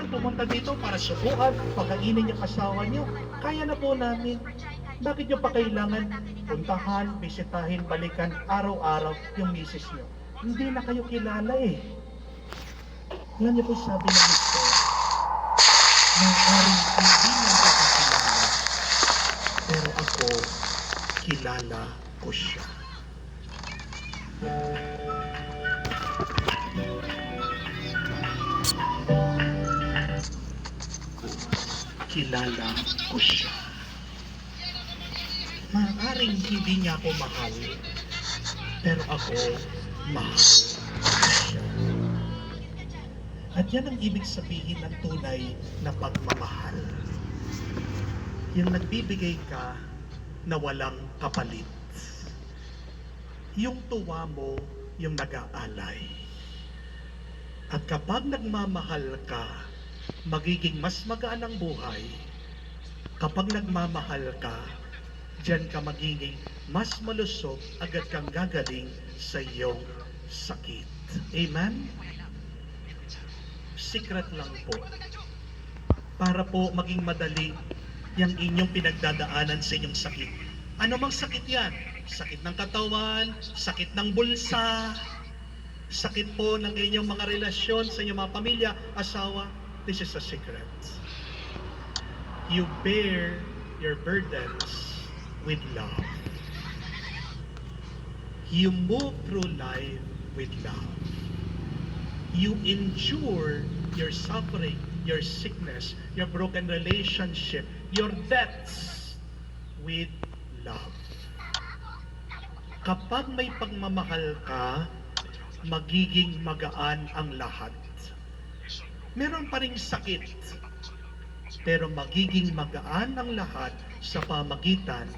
kayo pumunta dito para subukan, pagkainin yung asawa niyo. Kaya na po namin. Bakit niyo pa kailangan puntahan, bisitahin, balikan araw-araw yung misis niyo? Hindi na kayo kilala eh. Alam niyo po sabi ng Kristo, maaaring hindi niya ako kakilala, pero ako kilala ko siya. Kilala ko siya. Maaaring hindi niya ako mahal, pero ako mahal ko siya. At yan ang ibig sabihin ng tunay na pagmamahal. Yung nagbibigay ka na walang kapalit. Yung tuwa mo, yung nag-aalay. At kapag nagmamahal ka, magiging mas magaan ang buhay. Kapag nagmamahal ka, diyan ka magiging mas malusog, agad kang gagaling sa iyong sakit. Amen? Secret lang po. Para po maging madali yung inyong pinagdadaanan sa inyong sakit. Ano mang sakit yan? Sakit ng katawan, sakit ng bulsa, sakit po ng inyong mga relasyon sa inyong mga pamilya, asawa. This is a secret. You bear your burdens with love. You move through life with love. You endure your suffering, your sickness, your broken relationship, your debts with love. Kapag may pagmamahal ka, magiging magaan ang lahat. Meron pa ring sakit, pero magiging magaan ang lahat sa pamagitan